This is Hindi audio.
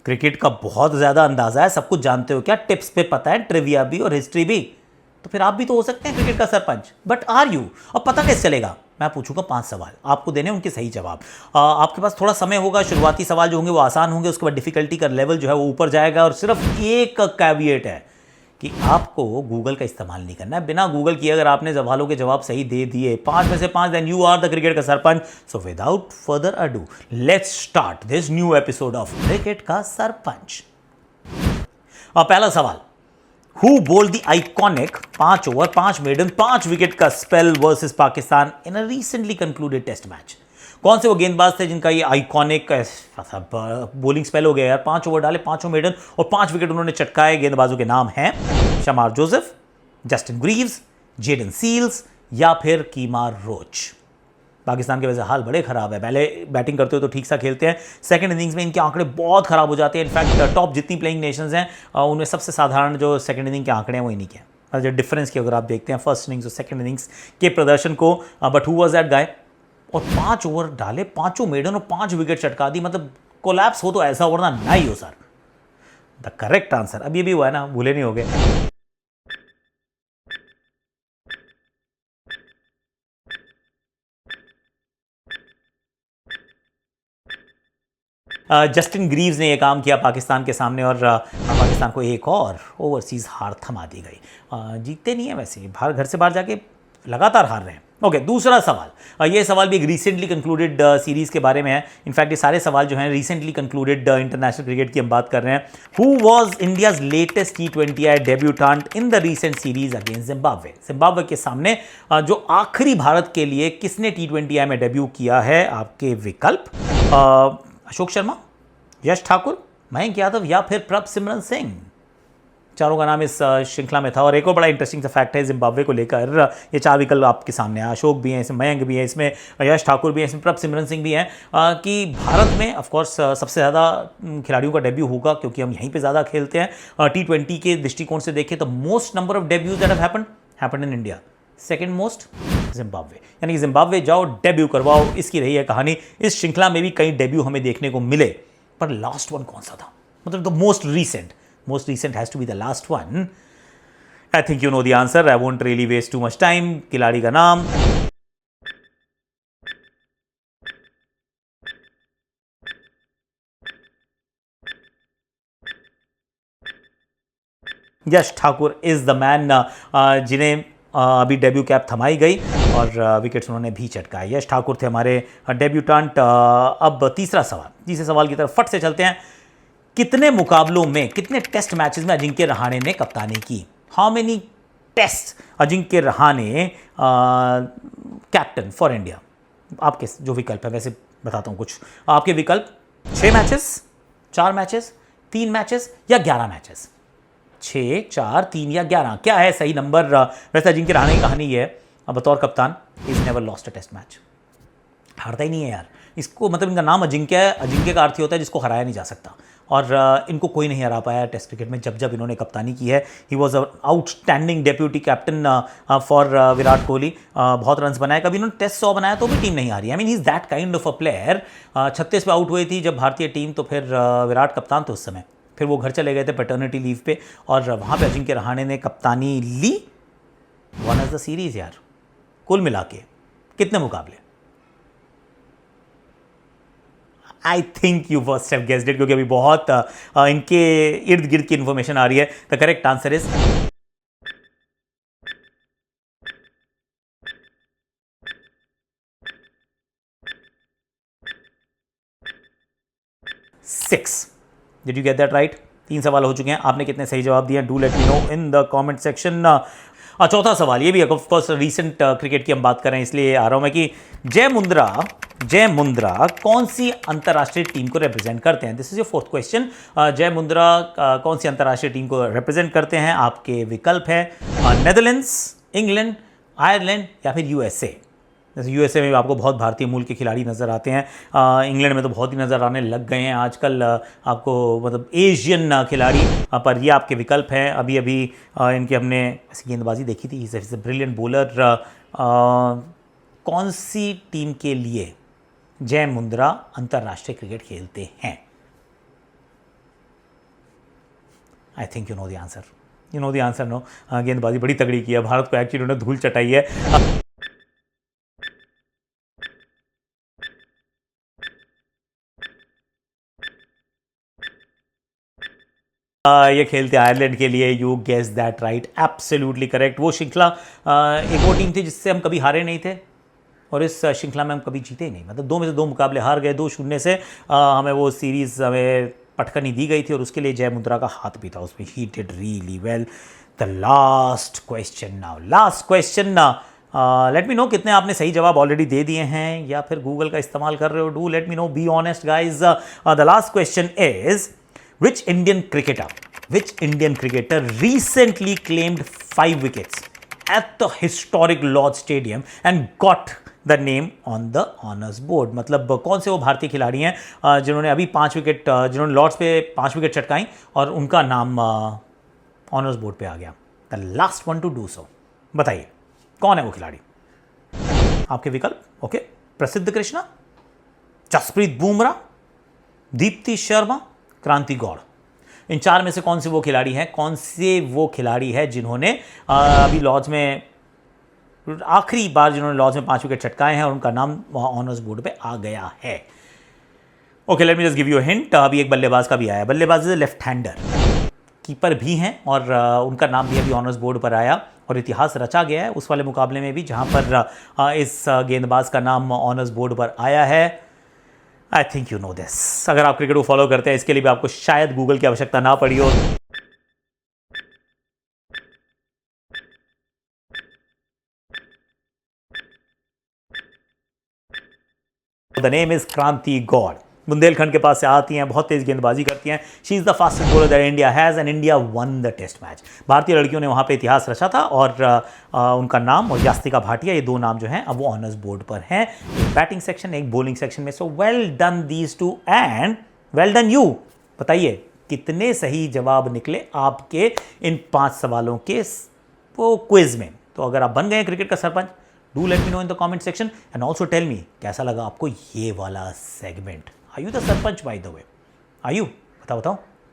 क्रिकेट का बहुत ज़्यादा अंदाज़ा है, सब कुछ जानते हो क्या, टिप्स पे पता है, ट्रिविया भी और हिस्ट्री भी, तो फिर आप भी तो हो सकते हैं क्रिकेट का सरपंच। But are you? और पता कैसे चलेगा? मैं पूछूंगा 5 सवाल, आपको देने उनके सही जवाब। आपके पास थोड़ा समय होगा, शुरुआती सवाल जो होंगे वो आसान होंगे, उसके बाद डिफिकल्टी का लेवल जो है वो ऊपर जाएगा। और सिर्फ एक कैविएट है कि आपको गूगल का इस्तेमाल नहीं करना है। बिना गूगल किए अगर आपने सवालों के जवाब सही दे दिए 5 में से 5, then you are the cricket का sarpanch. So without further ado, let's start this new episode of cricket का सरपंच। पहला सवाल, who bowled the iconic 5 over 5 maiden 5 wicket का spell versus Pakistan in a recently concluded test match? कौन से वो गेंदबाज थे जिनका ये आइकॉनिक बॉलिंग स्पेल हो गया यार? 5 ओवर डाले, 5 मेडन और 5 विकेट उन्होंने चटकाए। गेंदबाजों के नाम हैं शमार Joseph, Justin Greaves, Jayden Seales या फिर कीमार रोच। पाकिस्तान के वैसे हाल बड़े खराब है, पहले बैटिंग करते हो तो ठीक सा खेलते हैं, सेकंड इनिंग्स में इनके आंकड़े बहुत खराब हो जाते हैं। इनफैक्ट टॉप जितनी प्लेइंग नेशंस हैं उनमें सबसे साधारण जो सेकंड इनिंग के आंकड़े हैं वो इन्हीं के हैं। जो डिफरेंस की अगर आप देखते हैं फर्स्ट इनिंग्स और सेकंड इनिंग्स के प्रदर्शन को, but who was that guy? और 5 ओवर डाले, 5 मेडन और 5 विकेट चटका दी, मतलब कोलैप्स हो तो ऐसा वरना ना ही हो सर। द करेक्ट आंसर, अब ये भी हुआ है ना, भूले नहीं हो गए। जस्टिन ग्रीव्स ने यह काम किया पाकिस्तान के सामने और पाकिस्तान को एक और ओवरसीज हार थमा दी गई। जीतते नहीं है वैसे, बाहर घर से बाहर जाके लगातार हार रहे हैं। ओके, दूसरा सवाल, ये सवाल भी एक रिसेंटली कंक्लूडेड सीरीज के बारे में है। इनफैक्ट ये सारे सवाल जो हैं रिसेंटली कंक्लूडेड इंटरनेशनल क्रिकेट की हम बात कर रहे हैं। Who was India's latest T20I debutant in the recent series against Zimbabwe? Zimbabwe के सामने जो आखिरी भारत के लिए किसने T20I में डेब्यू किया है? आपके विकल्प अशोक शर्मा, यश ठाकुर, मयंक यादव या फिर प्रभसिमरन सिंह। चारों का नाम इस श्रृंखला में था। और एक और बड़ा इंटरेस्टिंग सा फैक्ट है जिम्बाब्वे को लेकर, ये 4 विकल्प आपके सामने हैं। अशोक भी हैं इसमें, मयंक भी है इसमें, यश ठाकुर भी है इसमें, प्रभसिमरन सिंह भी हैं। कि भारत में ऑफकोर्स सबसे ज़्यादा खिलाड़ियों का डेब्यू होगा क्योंकि हम यहीं पर ज़्यादा खेलते हैं। T20 के दृष्टिकोण से देखें तो most number of debuts that have happened in India, second most Zimbabwe. यानी कि जिम्बाब्वे जाओ, डेब्यू करवाओ, इसकी रही है कहानी। इस श्रृंखला में भी कई डेब्यू हमें देखने को मिले, पर लास्ट वन कौन सा था? मतलब the most recent has to be the last one. I think you know the answer, I won't really waste too much time. खिलाड़ी का नाम Yash Thakur is the man, जिन्हें अभी डेब्यू कैप थमाई गई और विकेट्स उन्होंने भी चटकाए। यश ठाकुर थे हमारे डेब्यूटेंट। अब तीसरे सवाल की तरफ फट से चलते हैं। कितने मुकाबलों में, कितने टेस्ट मैचेस में अजिंक्य रहाणे ने कप्तानी की? How many test Ajinkya Rahane captain for India? आपके जो विकल्प है, वैसे बताता हूँ कुछ आपके विकल्प। 6 मैचेस, 4 मैचेस, 3 मैचेस या 11 मैचेस? 6, 4, 3 या 11, क्या है सही नंबर? वैसे अजिंक्य रहाणे की कहानी ये है, बतौर कप्तान is never lost a test match. हारता ही नहीं है यार इसको, मतलब इनका नाम अजिंक्य है। अजिंक्य का अर्थ होता है जिसको हराया नहीं जा सकता, और इनको कोई नहीं हरा पाया टेस्ट क्रिकेट में जब इन्होंने कप्तानी की है। He was outstanding deputy captain for Virat Kohli. बहुत रन्स बनाए, कभी इन्होंने टेस्ट 100 बनाया तो भी टीम नहीं हारी। I mean he is that kind of a player. 36 पे आउट हुई थी जब भारतीय टीम, तो फिर विराट कप्तान थे उस समय, फिर वो घर चले गए थे पैटर्निटी लीव पे, और वहाँ पे अजिंक्य रहाणे ने कप्तानी ली। वन एज द सीरीज यार, कुल मिला के कितने मुकाबले? आई think you first have guessed it, क्योंकि अभी बहुत इनके इर्द गिर्द की इंफॉर्मेशन आ रही है। The correct answer is 6। Did you get that right? 3 सवाल हो चुके हैं, आपने कितने सही जवाब दिए? Do let me know in the comment section. चौथा सवाल, ये भी ऑफ कोर्स रिसेंट क्रिकेट की हम बात कर रहे हैं इसलिए आ रहा हूं मैं कि जय मुंद्रा कौन सी अंतर्राष्ट्रीय टीम को रिप्रेजेंट करते हैं? This is your fourth question. जय मुंद्रा कौन सी अंतर्राष्ट्रीय टीम को रिप्रेजेंट करते हैं? आपके विकल्प है नेदरलैंड्स, इंग्लैंड, आयरलैंड या फिर यूएसए। जैसे यूएसए में भी आपको बहुत भारतीय मूल के खिलाड़ी नज़र आते हैं, इंग्लैंड में तो बहुत ही नज़र आने लग गए हैं आजकल आपको, मतलब एशियन खिलाड़ी। पर ये आपके विकल्प हैं। अभी इनकी हमने ऐसी गेंदबाजी देखी थी, इज ब्रिलियंट बॉलर। कौन सी टीम के लिए जय मुंद्रा अंतर्राष्ट्रीय क्रिकेट खेलते हैं? I think you know the answer, you know the answer no. गेंदबाजी बड़ी तगड़ी की है, भारत को एक्चुअली उन्होंने धूल चटाई है। ये खेलते आयरलैंड के लिए, you guess that right, absolutely correct. वो श्रृंखला एक वो टीम थी जिससे हम कभी हारे नहीं थे, और इस श्रृंखला में हम कभी जीते ही नहीं, मतलब 2 में से 2 मुकाबले हार गए, 2-0 से। हमें वो सीरीज़ हमें पटकनी दी गई थी और उसके लिए जय मुद्रा का हाथ भी था उसमें। He did really well. The last question now, last question ना, लेट मी नो कितने आपने सही जवाब ऑलरेडी दे दिए हैं या फिर गूगल का इस्तेमाल कर रहे हो। Do let me no, be honest guys. The last question is which Indian cricketer recently claimed 5 wickets at the historic Lord's Stadium and got the name on the honors board? मतलब कौन से वो भारतीय खिलाड़ी हैं जिन्होंने अभी 5 विकेट, जिन्होंने लॉर्ड्स पे 5 विकेट चटकाई और उनका नाम ऑनर्स बोर्ड पे आ गया। The last one two do so, बताइए कौन है वो खिलाड़ी? आपके विकल्प, ओके, प्रसिद्ध कृष्णा, जसप्रीत बुमराह, दीप्ति शर्मा, क्रांति गौड़। इन 4 में से कौन से वो खिलाड़ी हैं, कौन से वो खिलाड़ी है जिन्होंने अभी लॉर्ड्स में आखिरी बार जिन्होंने लॉर्ड्स में 5 विकेट चटकाए हैं और उनका नाम वहाँ ऑनर्स बोर्ड पे आ गया है? Okay, let me just give you hint. अभी एक बल्लेबाज का भी आया, बल्लेबाज इज लेफ्ट हैंडर, कीपर भी हैं और उनका नाम भी अभी ऑनर्स बोर्ड पर आया और इतिहास रचा गया है उस वाले मुकाबले में भी जहाँ पर इस गेंदबाज का नाम ऑनर्स बोर्ड पर आया है। आई थिंक यू नो दिस। अगर आप क्रिकेट को फॉलो करते हैं, इसके लिए भी आपको शायद गूगल की आवश्यकता ना पड़ी हो। द नेम इज क्रांति गौड़। बुंदेलखंड के पास से आती हैं, बहुत तेज गेंदबाजी करती हैं। She is the fastest bowler that India has and India won the test match. भारतीय लड़कियों ने वहाँ पे इतिहास रचा था और उनका नाम और यास्तिका भाटिया, ये 2 नाम जो हैं अब वो ऑनर्स बोर्ड पर हैं, एक बैटिंग सेक्शन एक बॉलिंग सेक्शन में। So well done these two and well done you. बताइए कितने सही जवाब निकले आपके इन 5 सवालों के वो क्विज में। तो अगर आप बन गए क्रिकेट का sarpanch, do let me know in the comment section and also tell me कैसा लगा आपको ये वाला segment. Are you the sarpanch by the way? Are you? बताओ बताओ।